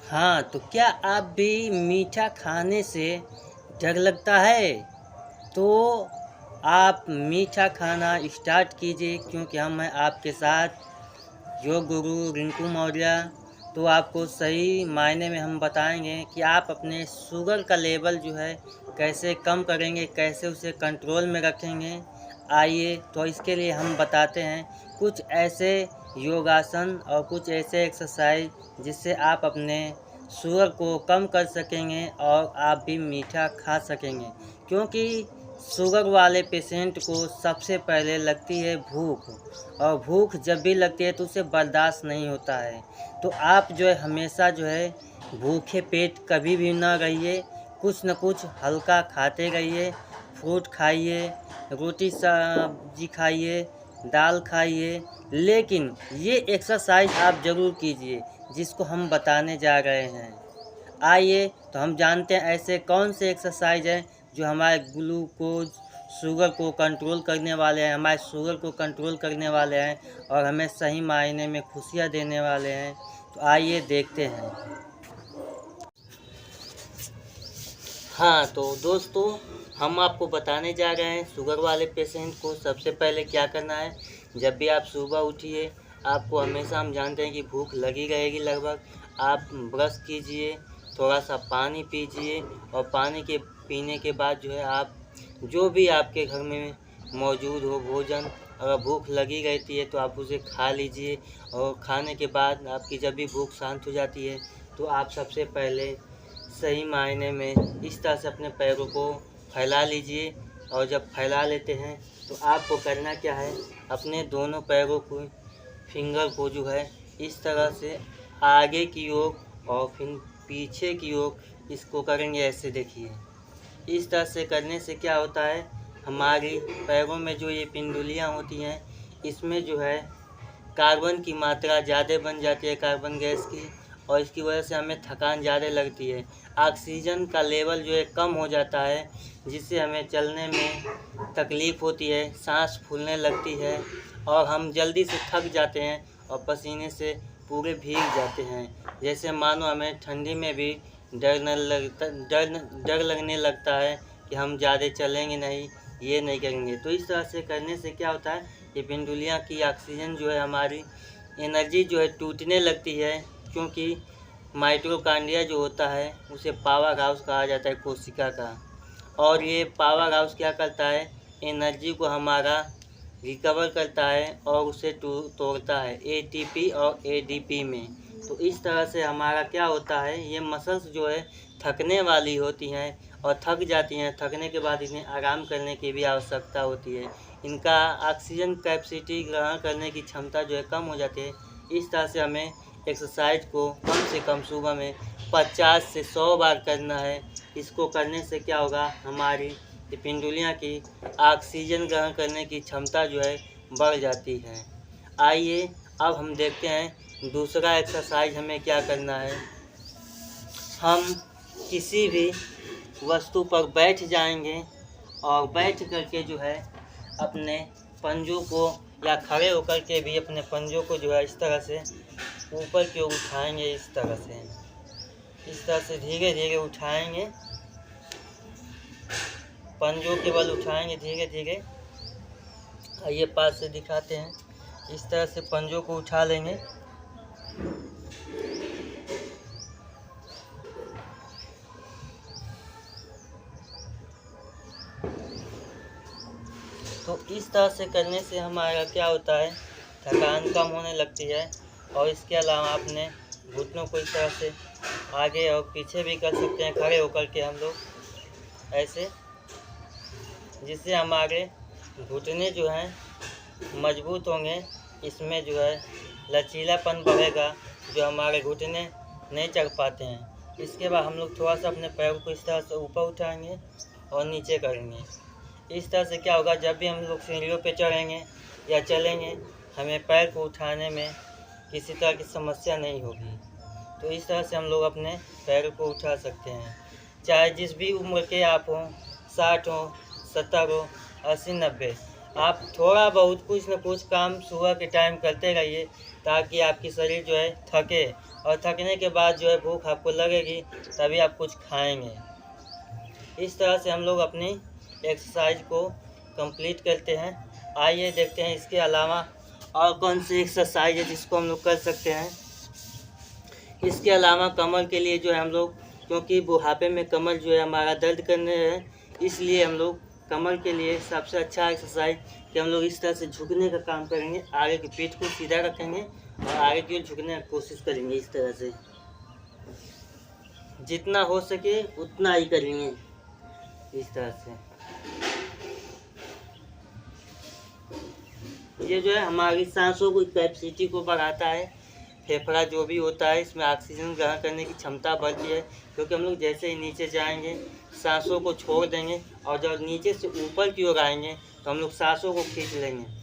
हाँ, तो क्या आप भी मीठा खाने से डर लगता है? तो आप मीठा खाना स्टार्ट कीजिए, क्योंकि हम हैं आपके साथ योग गुरु रिंकू मौर्य। तो आपको सही मायने में हम बताएंगे कि आप अपने शुगर का लेवल जो है कैसे कम करेंगे, कैसे उसे कंट्रोल में रखेंगे। आइए, तो इसके लिए हम बताते हैं कुछ ऐसे योगासन और कुछ ऐसे एक्सरसाइज जिससे आप अपने शुगर को कम कर सकेंगे और आप भी मीठा खा सकेंगे। क्योंकि शुगर वाले पेशेंट को सबसे पहले लगती है भूख, और भूख जब भी लगती है तो उसे बर्दाश्त नहीं होता है। तो आप जो है हमेशा जो है भूखे पेट कभी भी ना रहिए, कुछ न कुछ हल्का खाते रहिए। फ्रूट खाइए, रोटी सब्जी खाइए, दाल खाइए, लेकिन ये एक्सरसाइज आप ज़रूर कीजिए जिसको हम बताने जा रहे हैं। आइए, तो हम जानते हैं ऐसे कौन से एक्सरसाइज हैं जो हमारे ग्लूकोज शुगर को कंट्रोल करने वाले हैं, हमारे शुगर को कंट्रोल करने वाले हैं और हमें सही मायने में खुशियाँ देने वाले हैं। तो आइए देखते हैं। हाँ, तो दोस्तों, हम आपको बताने जा रहे हैं शुगर वाले पेशेंट को सबसे पहले क्या करना है। जब भी आप सुबह उठिए, आपको हमेशा हम जानते हैं कि भूख लगी रहेगी लगभग। आप ब्रश कीजिए, थोड़ा सा पानी पीजिए और पानी के पीने के बाद जो है आप जो भी आपके घर में मौजूद हो भोजन, अगर भूख लगी रहती है तो आप उसे खा लीजिए। और खाने के बाद आपकी जब भी भूख शांत हो जाती है तो आप सबसे पहले सही मायने में इस तरह से अपने पैरों को फैला लीजिए। और जब फैला लेते हैं तो आपको करना क्या है, अपने दोनों पैरों को फिंगर को जो है इस तरह से आगे की ओर और फिर पीछे की ओर इसको करेंगे। ऐसे देखिए, इस तरह से करने से क्या होता है, हमारी पैरों में जो ये पिंडुलियाँ होती हैं इसमें जो है कार्बन की मात्रा ज़्यादा बन जाती है, कार्बन गैस की, और इसकी वजह से हमें थकान ज़्यादा लगती है। ऑक्सीजन का लेवल जो है कम हो जाता है, जिससे हमें चलने में तकलीफ़ होती है, सांस फूलने लगती है और हम जल्दी से थक जाते हैं और पसीने से पूरे भीग जाते हैं। जैसे मानो हमें ठंडी में भी डर लगने लगता है कि हम ज़्यादा चलेंगे नहीं, ये नहीं करेंगे। तो इस तरह से करने से क्या होता है, ये पिंडुलियाँ की ऑक्सीजन जो है हमारी एनर्जी जो है टूटने लगती है। क्योंकि माइटोकॉन्ड्रिया जो होता है उसे पावर हाउस कहा जाता है कोशिका का, और ये पावर हाउस क्या करता है, एनर्जी को हमारा रिकवर करता है और उसे तोड़ता है एटीपी और एडीपी में। तो इस तरह से हमारा क्या होता है, ये मसल्स जो है थकने वाली होती हैं और थक जाती हैं। थकने के बाद इन्हें आराम करने की भी आवश्यकता होती है। इनका ऑक्सीजन कैपेसिटी ग्रहण करने की क्षमता जो है कम हो जाती है। इस तरह से हमें एक्सरसाइज को कम से कम सुबह में 50 से 100 बार करना है। इसको करने से क्या होगा, हमारी पिंडुलियाँ की ऑक्सीजन ग्रहण करने की क्षमता जो है बढ़ जाती है। आइए, अब हम देखते हैं दूसरा एक्सरसाइज हमें क्या करना है। हम किसी भी वस्तु पर बैठ जाएंगे और बैठ करके जो है अपने पंजों को, या खड़े होकर के भी अपने पंजों को जो है इस तरह से ऊपर की ओर उठाएंगे। इस तरह से धीरे धीरे उठाएंगे, पंजों के बल उठाएंगे धीरे धीरे। आइए पास से दिखाते हैं। इस तरह से पंजों को उठा लेंगे। तो इस तरह से करने से हमारा क्या होता है, थकान कम होने लगती है। और इसके अलावा अपने घुटनों को इस तरह से आगे और पीछे भी कर सकते हैं खड़े होकर के हम लोग ऐसे, जिससे हमारे घुटने जो हैं मजबूत होंगे। इसमें जो है लचीलापन बढ़ेगा, जो हमारे घुटने नहीं चढ़ पाते हैं। इसके बाद हम लोग थोड़ा सा अपने पैरों को इस तरह से ऊपर उठाएंगे और नीचे करेंगे। इस तरह से क्या होगा, जब भी हम लोग सीढ़ियों पे चढ़ेंगे या चलेंगे, हमें पैर को उठाने में किसी तरह की समस्या नहीं होगी। तो इस तरह से हम लोग अपने पैरों को उठा सकते हैं, चाहे जिस भी उम्र के आप हों, 60 हो, 70 हो, 80, 90। आप थोड़ा बहुत कुछ न कुछ काम सुबह के टाइम करते रहिए, ताकि आपकी शरीर जो है थके और थकने के बाद जो है भूख आपको लगेगी तभी आप कुछ खाएंगे। इस तरह से हम लोग अपनी एक्सरसाइज को कंप्लीट करते हैं। आइए देखते हैं इसके अलावा और कौन सी एक्सरसाइज है जिसको हम लोग कर सकते हैं। इसके अलावा कमर के लिए जो है हम लोग, क्योंकि बुढ़ापे में कमर जो है हमारा दर्द करने है, इसलिए हम लोग कमर के लिए सबसे अच्छा एक्सरसाइज कि हम लोग इस तरह से झुकने का काम करेंगे। आगे की पीठ को सीधा रखेंगे और आगे की ओर झुकने की कोशिश करेंगे। इस तरह से जितना हो सके उतना ही करेंगे। इस तरह से ये जो है हमारी सांसों की कैपेसिटी को बढ़ाता है। फेफड़ा जो भी होता है इसमें ऑक्सीजन ग्रहण करने की क्षमता बढ़ती है, क्योंकि हम लोग जैसे ही नीचे जाएंगे सांसों को छोड़ देंगे और जब नीचे से ऊपर की ओर आएंगे तो हम लोग सांसों को खींच लेंगे।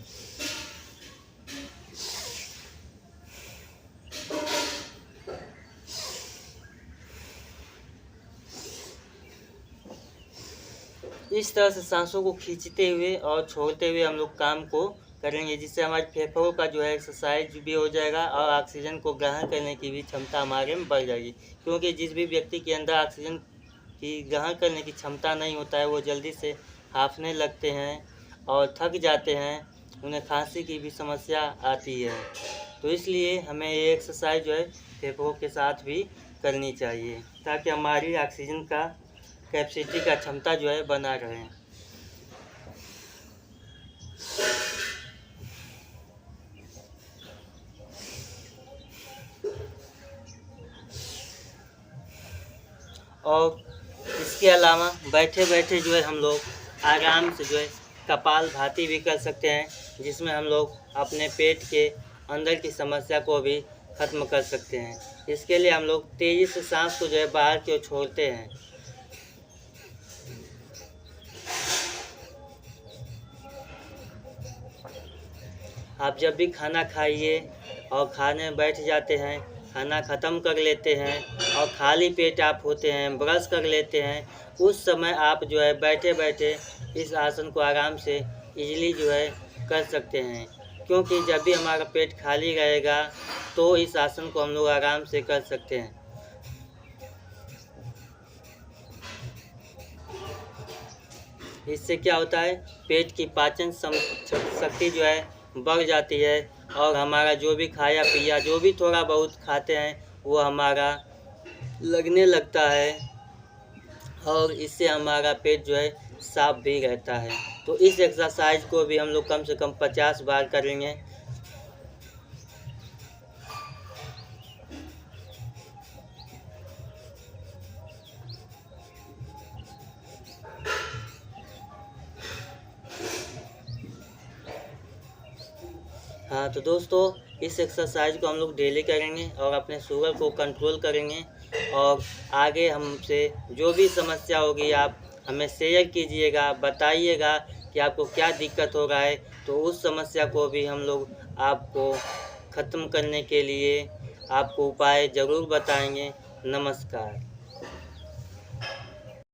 इस तरह से सांसों को खींचते हुए और छोड़ते हुए हम लोग काम को करेंगे, जिससे हमारे फेफड़ों का जो है एक्सरसाइज भी हो जाएगा और ऑक्सीजन को ग्रहण करने की भी क्षमता हमारे में बढ़ जाएगी। क्योंकि जिस भी व्यक्ति के अंदर ऑक्सीजन की ग्रहण करने की क्षमता नहीं होता है वो जल्दी से हांफने लगते हैं और थक जाते हैं, उन्हें खांसी की भी समस्या आती है। तो इसलिए हमें ये एक्सरसाइज जो है फेफड़ों के साथ भी करनी चाहिए, ताकि हमारी ऑक्सीजन का कैपेसिटी का क्षमता जो है बना रहे। और इसके अलावा बैठे बैठे जो है हम लोग आराम से जो है कपालभाति भी कर सकते हैं, जिसमें हम लोग अपने पेट के अंदर की समस्या को भी ख़त्म कर सकते हैं। इसके लिए हम लोग तेज़ी से सांस को जो है बाहर की ओर छोड़ते हैं। आप जब भी खाना खाइए और खाने में बैठ जाते हैं, खाना ख़त्म कर लेते हैं और खाली पेट आप होते हैं, ब्रश कर लेते हैं, उस समय आप जो है बैठे बैठे इस आसन को आराम से इजीली जो है कर सकते हैं। क्योंकि जब भी हमारा पेट खाली रहेगा तो इस आसन को हम लोग आराम से कर सकते हैं। इससे क्या होता है, पेट की पाचन शक्ति जो है बढ़ जाती है और हमारा जो भी खाया पिया जो भी थोड़ा बहुत खाते हैं वो हमारा लगने लगता है और इससे हमारा पेट जो है साफ भी रहता है। तो इस एक्सरसाइज को भी हम लोग कम से कम 50 बार करेंगे। हाँ तो दोस्तों, इस एक्सरसाइज को हम लोग डेली करेंगे और अपने शुगर को कंट्रोल करेंगे। और आगे हमसे जो भी समस्या होगी आप हमें शेयर कीजिएगा, बताइएगा कि आपको क्या दिक्कत हो रहा है, तो उस समस्या को भी हम लोग आपको ख़त्म करने के लिए आपको उपाय ज़रूर बताएंगे। नमस्कार।